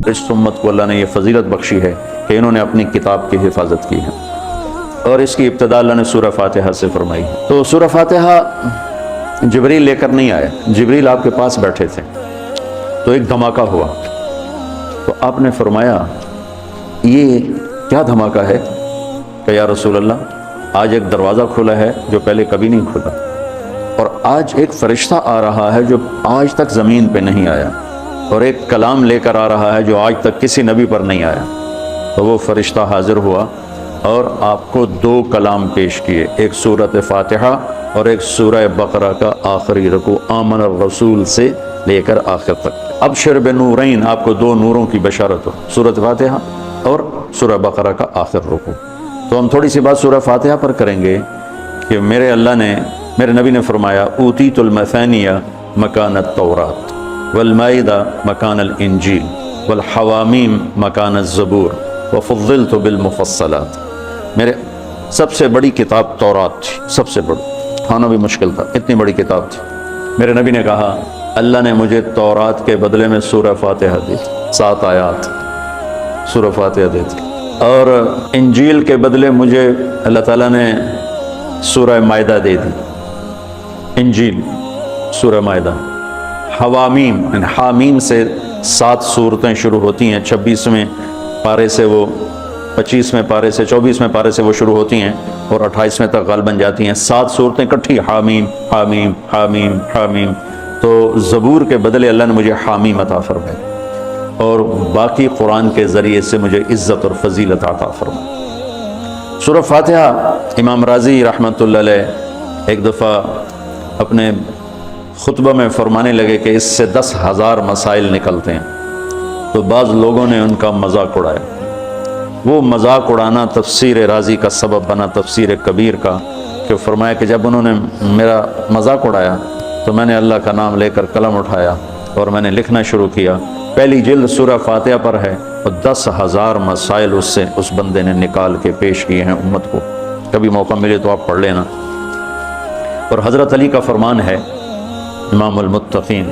اس امت کو اللہ نے یہ فضیلت بخشی ہے کہ انہوں نے اپنی کتاب کی حفاظت کی ہے، اور اس کی ابتدا اللہ نے سورہ فاتحہ سے فرمائی ہے۔ تو سورہ فاتحہ جبریل لے کر نہیں آئے، جبریل آپ کے پاس بیٹھے تھے، تو ایک دھماکہ ہوا، تو آپ نے فرمایا یہ کیا دھماکہ ہے؟ کہ یا رسول اللہ آج ایک دروازہ کھلا ہے جو پہلے کبھی نہیں کھلا، اور آج ایک فرشتہ آ رہا ہے جو آج تک زمین پہ نہیں آیا، اور ایک کلام لے کر آ رہا ہے جو آج تک کسی نبی پر نہیں آیا۔ تو وہ فرشتہ حاضر ہوا اور آپ کو دو کلام پیش کیے، ایک سورۃ فاتحہ اور ایک سورہ بقرہ کا آخری رکوع، آمن الرسول سے لے کر آخر تک۔ ابشر بنورین، آپ کو دو نوروں کی بشارت ہو، سورۃ فاتحہ اور سورہ بقرہ کا آخر رکوع۔ تو ہم تھوڑی سی بات سورہ فاتحہ پر کریں گے کہ میرے نبی نے فرمایا اوتیت المثانیہ مکان التورات والمائدہ مکان الانجیل والحوامیم مکان الزبور وفضلت بالمفصلات۔ میرے سب سے بڑی کتاب تورات تھی، سب سے بڑی، کھانا بھی مشکل تھا، اتنی بڑی کتاب تھی۔ میرے نبی نے کہا اللہ نے مجھے تورات کے بدلے میں سورہ فاتحہ دی، 7 آیات سورہ فاتحہ دی تھی، اور انجیل کے بدلے مجھے اللہ تعالیٰ نے سورہ مائدہ دے دی، انجیل سورہ مائدہ۔ حوامیم، حامیم سے 7 سورتیں شروع ہوتی ہیں، 26ویں پارے سے وہ 25ویں پارے سے 24ویں پارے سے وہ شروع ہوتی ہیں اور 28ویں تک غالباً جاتی ہیں، 7 صورتیں کٹھی، حامیم حامیم حامیم حامیم۔ تو زبور کے بدلے اللہ نے مجھے حامیم عطا فرمائی، اور باقی قرآن کے ذریعے سے مجھے عزت اور فضیلت عطا فرمائی۔ سورہ فاتحہ امام راضی رحمۃ اللہ علیہ ایک دفعہ اپنے خطبہ میں فرمانے لگے کہ اس سے 10,000 مسائل نکلتے ہیں، تو بعض لوگوں نے ان کا مذاق اڑایا۔ وہ مذاق اڑانا تفسیر راضی کا سبب بنا، تفسیر کبیر کا، کہ فرمایا کہ جب انہوں نے میرا مذاق اڑایا تو میں نے اللہ کا نام لے کر قلم اٹھایا اور میں نے لکھنا شروع کیا۔ پہلی جلد سورہ فاتحہ پر ہے اور 10,000 مسائل اس بندے نے نکال کے پیش کیے ہیں امت کو۔ کبھی موقع ملے تو آپ پڑھ لینا۔ اور حضرت علی کا فرمان ہے، امام المتقین،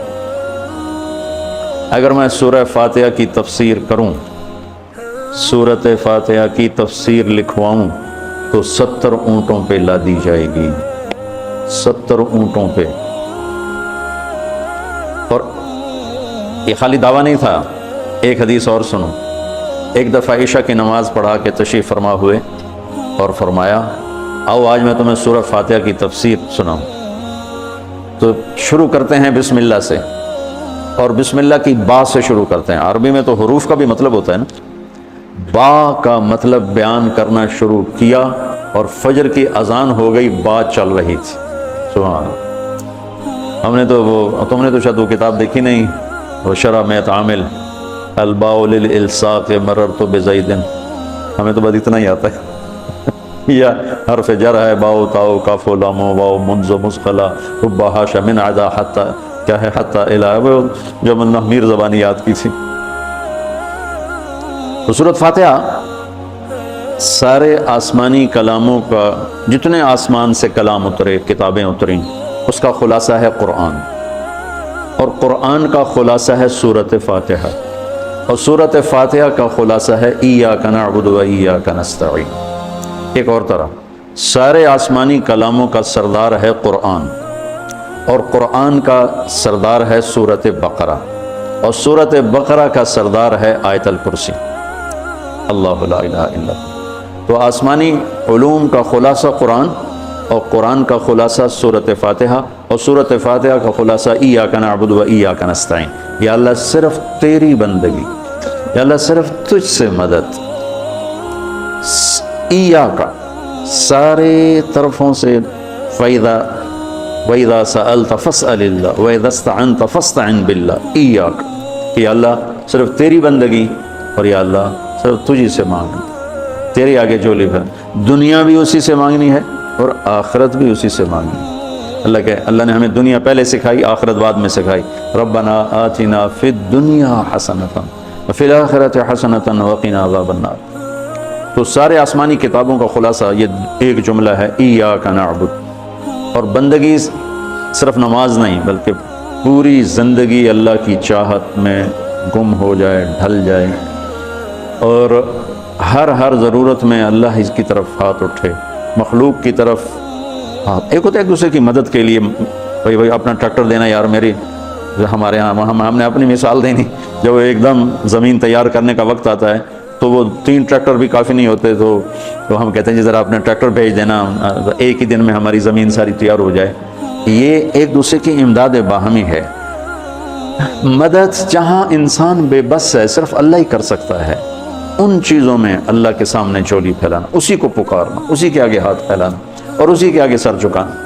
اگر میں سورہ فاتحہ کی تفسیر کروں، سورۃ فاتحہ کی تفسیر لکھواؤں تو 70 اونٹوں پہ لادی جائے گی، 70 اونٹوں پہ۔ اور یہ خالی دعویٰ نہیں تھا، ایک حدیث اور سنو۔ ایک دفعہ عشاء کی نماز پڑھا کے تشریف فرما ہوئے اور فرمایا آؤ آج میں تمہیں سورہ فاتحہ کی تفسیر سناؤں۔ تو شروع کرتے ہیں بسم اللہ سے، اور بسم اللہ کی با سے شروع کرتے ہیں۔ عربی میں تو حروف کا بھی مطلب ہوتا ہے نا، با کا مطلب بیان کرنا شروع کیا اور فجر کی اذان ہو گئی، با چل رہی تھی۔ سبحان اللہ۔ تم نے تو شاید وہ کتاب دیکھی نہیں، وہ شرح میں تعامل الباء للالصاق مررت بزید، ہمیں تو بس اتنا ہی آتا ہے۔ یا حرف جر ہے، باؤ تاؤ کاف و لام و واؤ منز و مسقلہ رب حاشا من عدا حتی، کیا ہے حتی الہ، وہ جو من میر زبانی یاد کی تھی۔ تو سورۃ فاتحہ سارے آسمانی کلاموں کا، جتنے آسمان سے کلام اترے، کتابیں اتریں، اس کا خلاصہ ہے قرآن، اور قرآن کا خلاصہ ہے سورۃ فاتحہ، اور سورۃ فاتحہ کا خلاصہ ہے ایاک نعبد و ایاک نستعین۔ ایک اور طرح، سارے آسمانی کلاموں کا سردار ہے قرآن، اور قرآن کا سردار ہے سورۃ بقرہ، اور سورۃ بقرہ کا سردار ہے آیت الکرسی، اللہ لا الہ الا اللہ۔ تو آسمانی علوم کا خلاصہ قرآن، اور قرآن کا خلاصہ سورۃ فاتحہ، اور سورۃ فاتحہ کا خلاصہ ایاک نعبد و ایاک نستعین۔ یا اللہ صرف تیری بندگی، یا اللہ صرف تجھ سے مدد، ایاک سارے طرفوں سے، وَإِذَا سَأَلْتَ فَاسْأَلِ اللَّهِ وَإِذَا اسْتَعَنْتَ فَاسْتَعِنْ بِاللَّهِ ایاک، کہ اللہ صرف تیری بندگی، اور یا اللہ صرف تجھی سے مانگنا، تیرے آگے جو لکھا، دنیا بھی اسی سے مانگنی ہے اور آخرت بھی اسی سے مانگنی ہے۔ اللہ نے ہمیں دنیا پہلے سکھائی، آخرت بعد میں سکھائی۔ ربنا آتنا فی الدنیا حسنۃ وفی الآخرۃ حسنۃ وقنا عذاب النار۔ تو سارے آسمانی کتابوں کا خلاصہ یہ ایک جملہ ہے، ایاک نعبد۔ اور بندگی صرف نماز نہیں، بلکہ پوری زندگی اللہ کی چاہت میں گم ہو جائے، ڈھل جائے، اور ہر ضرورت میں اللہ اس کی طرف ہاتھ اٹھے، مخلوق کی طرف ہاتھ۔ ایک ہوتا ہے ایک دوسرے کی مدد کے لیے، بھائی اپنا ٹریکٹر دینا یار میری، ہمارے یہاں ہم نے اپنی مثال دینی، جب ایک دم زمین تیار کرنے کا وقت آتا ہے تو وہ 3 ٹریکٹر بھی کافی نہیں ہوتے، تو ہم کہتے ہیں جی ذرا اپنا ٹریکٹر بھیج دینا، ایک ہی دن میں ہماری زمین ساری تیار ہو جائے۔ یہ ایک دوسرے کی امداد باہمی ہے۔ مدد جہاں انسان بے بس ہے، صرف اللہ ہی کر سکتا ہے، ان چیزوں میں اللہ کے سامنے چولی پھیلانا، اسی کو پکارنا، اسی کے آگے ہاتھ پھیلانا اور اسی کے آگے سر جھکانا۔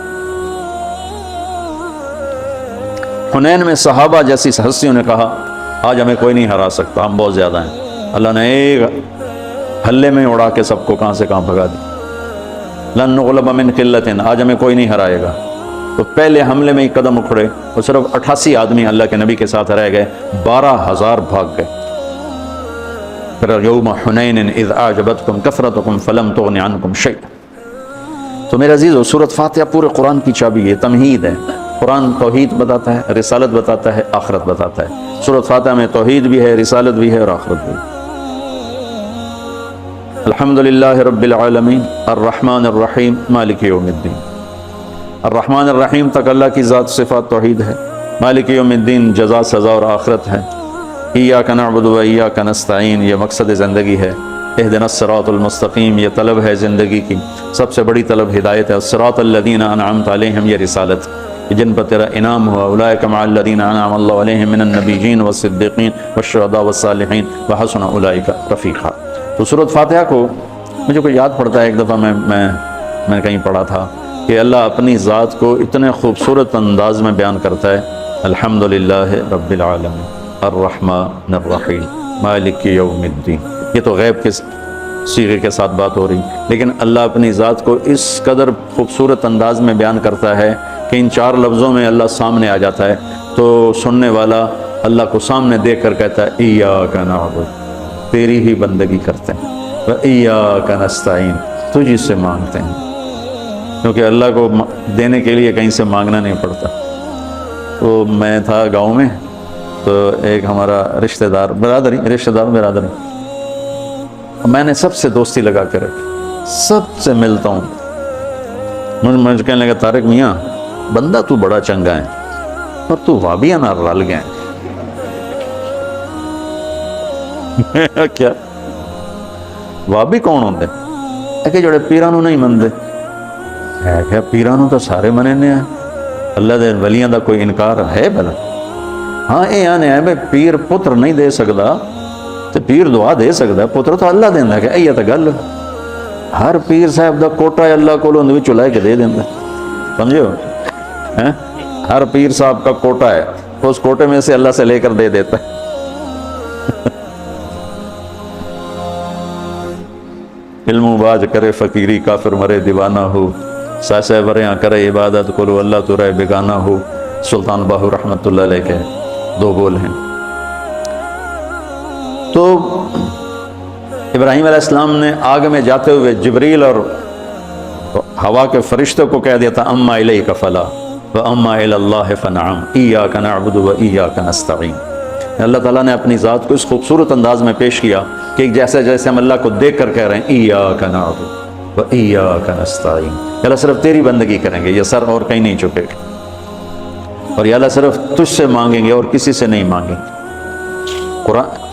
حنین میں صحابہ جیسی ہستیوں نے کہا آج ہمیں کوئی نہیں ہرا سکتا، ہم بہت زیادہ ہیں۔ اللہ نے ایک حلے میں اڑا کے سب کو کہاں سے کہاں بھگا دی۔ لن نغلب من قلۃ، آج ہمیں کوئی نہیں ہرائے گا۔ تو پہلے حملے میں ہی قدم اکھڑے اور صرف 88 آدمی اللہ کے نبی کے ساتھ رہ گئے، 12,000 بھاگ گئے۔ پھر یوم حنین اذ اعجبتکم کثرتکم فلم تغن عنکم شیئا۔ تو میرے عزیزو، سورۃ فاتحہ پورے قرآن کی چابی ہے، تمہید ہے۔ قرآن توحید بتاتا ہے، رسالت بتاتا ہے، آخرت بتاتا ہے۔ سورۃ فاتحہ میں توحید بھی ہے، رسالت بھی ہے اور آخرت بھی ہے۔ الحمدللہ رب العالمین الرحمن الرحیم مالک یوم الدین۔ الرحمن الرحیم تک اللہ کی ذات صفات توحید ہے، مالک یوم الدین جزا سزا اور آخرت ہے۔ ایاک نعبد و ایاک نستعین، یہ مقصد زندگی ہے۔ اہدنا الصراط المستقیم، یہ طلب ہے زندگی کی، سب سے بڑی طلب ہدایت ہے۔ الصراط الذین انعمت علیہم، یہ رسالت جن پر تیرا انعام ہوا۔ اولئک مع الذین انعم اللہ علیہم من النبیین والصدیقین والشہداء والصالحین وحسن اولئک رفیقا۔ تو سورۃ فاتحہ کو مجھے کوئی یاد پڑتا ہے، ایک دفعہ میں کہیں پڑھا تھا کہ اللہ اپنی ذات کو اتنے خوبصورت انداز میں بیان کرتا ہے، الحمدللہ رب العالمین الرحمن الرحیم مالک یوم الدین۔ یہ تو غیب کے صیغے کے ساتھ بات ہو رہی، لیکن اللہ اپنی ذات کو اس قدر خوبصورت انداز میں بیان کرتا ہے کہ ان 4 لفظوں میں اللہ سامنے آ جاتا ہے، تو سننے والا اللہ کو سامنے دیکھ کر کہتا ہے ایاک نعبد، تیری ہی بندگی کرتے ہیں، و ایاک نستعین، تجھ سے مانگتے ہیں، کیونکہ اللہ کو دینے کے لیے کہیں سے مانگنا نہیں پڑتا۔ تو میں تھا گاؤں میں، تو ایک ہمارا رشتہ دار برادری، میں نے سب سے دوستی لگا کے رکھی، سب سے ملتا ہوں۔ مجھے کہنے لگا طارق میاں بندہ تو بڑا چنگا ہے، اور تو وابیاں نہ رل گئے کیا وابی کون ہوندے ہے کہ جڑے پیرانو نہیں مندے ہے کہ پیرانو تو سارے منے نے ہیں، اللہ دے ولیاں دا کوئی انکار ہے بھلا؟ ہاں یہ آنے ہے بھئی پیر پتر نہیں دے سکتا تو پیر دعا دے سکتا ہے، پتر تو اللہ دینا ہے کہ یہ تو گل ہر پیر صاحب دا کوٹا ہے اللہ کو لوگ چلائے کے دے دینا، سمجھو؟ ہر پیر صاحب کا کوٹا ہے، اس کوٹے میں سے اللہ سے لے کر دے دیتا ہے۔ علم باج کرے فقیری کافر مرے دیوانہ ہو، ساسے وریاں کرے عبادت کرو اللہ تو رہے بیگانہ ہو۔ سلطان باہو رحمت اللہ علیہ کے 2 بول ہیں۔ تو ابراہیم علیہ السلام نے آگ میں جاتے ہوئے جبریل اور ہوا کے فرشتوں کو کہہ دیا تھا اما الیک فلا واما الی اللہ فنعم ایاک نعبد و ایاک نستعین۔ اللہ تعالیٰ نے اپنی ذات کو اس خوبصورت انداز میں پیش کیا کہ جیسے ہم اللہ کو دیکھ کر کہہ رہے ہیں ایاک نعبد و ایاک نستعین، اللہ صرف تیری بندگی کریں گے، یہ سر اور کہیں نہیں جھکے گا، اور یا اللہ صرف تجھ سے مانگیں گے اور کسی سے نہیں مانگیں گے۔ قرآن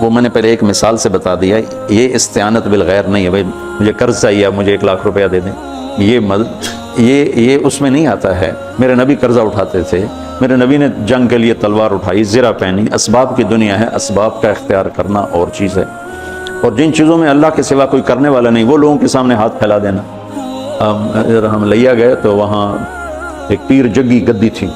وہ میں نے پہلے ایک مثال سے بتا دیا، یہ استعانت بالغیر نہیں ہے، بھائی مجھے قرض چاہیے مجھے 1 لاکھ روپیہ دے دیں، یہ اس میں نہیں آتا ہے۔ میرے نبی قرضہ اٹھاتے تھے، میرے نبی نے جنگ کے لیے تلوار اٹھائی، زرہ پہنی، اسباب کی دنیا ہے، اسباب کا اختیار کرنا اور چیز ہے، اور جن چیزوں میں اللہ کے سوا کوئی کرنے والا نہیں وہ لوگوں کے سامنے ہاتھ پھیلا دینا۔ ہم لیا گئے تو وہاں ایک پیر جگی گدی تھی،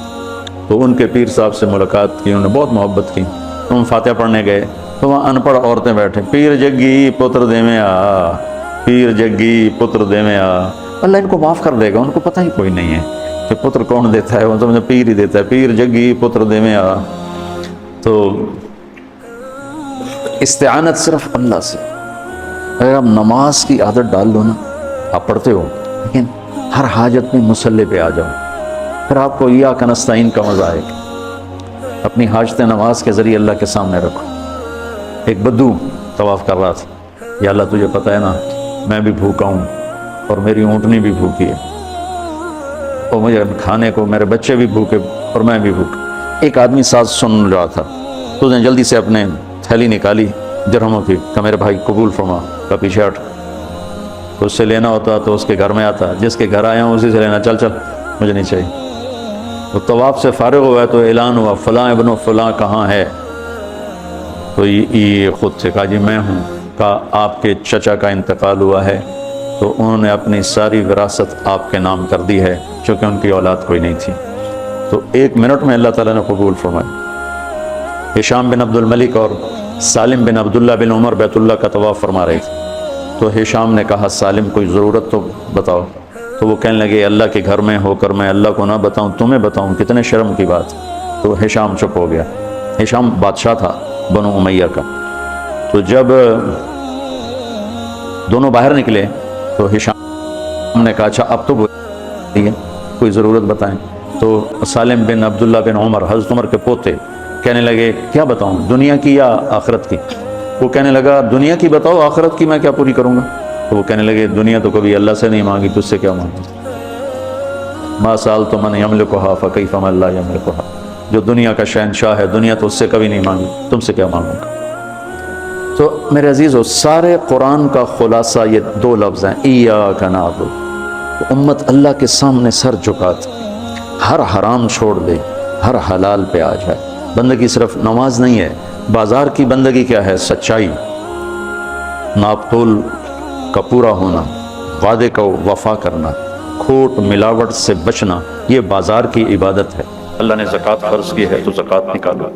تو ان کے پیر صاحب سے ملاقات کی، انہوں نے بہت محبت کی، تو ہم فاتحہ پڑھنے گئے تو وہاں ان پڑھ عورتیں بیٹھے، پیر جگی پتر دے میں آ، پیر جگی پتر دے میں آ۔ اللہ ان کو معاف کر دے گا، ان کو پتہ ہی کوئی نہیں ہے کہ پتر کون دیتا ہے، وہ سمجھے پیر ہی دیتا ہے، پیر جگی پتر دے میں آ۔ تو استعانت صرف اللہ سے۔ اگر آپ نماز کی عادت ڈال لو نا، آپ پڑھتے ہو لیکن ہر حاجت میں مصلی پہ آ جاؤ، پھر آپ کو ایاک نستعین کا مزہ آئے گا۔ اپنی حاجت نواز کے ذریعے اللہ کے سامنے رکھو۔ ایک بدو طواف کر رہا تھا، یا اللہ تجھے پتہ ہے نا میں بھی بھوکا ہوں اور میری اونٹنی بھی بھوکی ہے، اور مجھے کھانے کو میرے بچے بھی بھوکے اور میں بھی بھوکا۔ ایک آدمی ساتھ سن رہا تھا تو اس نے جلدی سے اپنے تھیلی نکالی درہموں کی کہ میرے بھائی قبول فرما، کا پیچھے ہٹ، تو اس سے لینا ہوتا تو اس کے گھر میں آتا، جس کے گھر آیا ہوں اسی سے لینا، چل چل مجھے نہیں چاہیے۔ وہ طواف سے فارغ ہوا ہے تو اعلان ہوا فلاں ابن فلاں کہاں ہے، تو یہ خود سے کہا جی میں ہوں، کہا آپ کے چچا کا انتقال ہوا ہے تو انہوں نے اپنی ساری وراثت آپ کے نام کر دی ہے چونکہ ان کی اولاد کوئی نہیں تھی۔ تو 1 منٹ میں اللہ تعالیٰ نے قبول فرمایا۔ ہشام بن عبد الملک اور سالم بن عبداللہ بن عمر بیت اللہ کا طواف فرما رہے تھے، تو ہشام نے کہا سالم کوئی ضرورت تو بتاؤ، تو وہ کہنے لگے اللہ کے گھر میں ہو کر میں اللہ کو نہ بتاؤں تمہیں بتاؤں، کتنے شرم کی بات۔ تو ہشام چپ ہو گیا۔ ہشام بادشاہ تھا بنو امیہ کا۔ تو جب دونوں باہر نکلے تو ہشام نے کہا اچھا اب تو بولیے کوئی ضرورت بتائیں۔ تو سالم بن عبداللہ بن عمر حضرت عمر کے پوتے کہنے لگے کیا بتاؤں، دنیا کی یا آخرت کی؟ وہ کہنے لگا دنیا کی بتاؤ، آخرت کی میں کیا پوری کروں گا؟ تو وہ کہنے لگے دنیا تو کبھی اللہ سے نہیں مانگی، تجھ سے کیا مانگی؟ ما سألت من یملکها فکیف من لا یملکها، جو دنیا کا شہنشاہ ہے دنیا تو اس سے کبھی نہیں مانگی، تم سے کیا مانگوں گا؟ تو میرے عزیزو سارے قرآن کا خلاصہ یہ 2 لفظ ہیں، ایاک نعبد۔ امت اللہ کے سامنے سر جھکا دے، ہر حرام چھوڑ دے، ہر حلال پہ آ جائے۔ بندگی صرف نماز نہیں ہے، بازار کی بندگی کیا ہے؟ سچائی، ناپ تول کا پورا ہونا، وعدے کا وفا کرنا، کھوٹ ملاوٹ سے بچنا، یہ بازار کی عبادت ہے۔ اللہ نے زکوٰۃ فرض کی ہے تو زکوٰۃ نکالو۔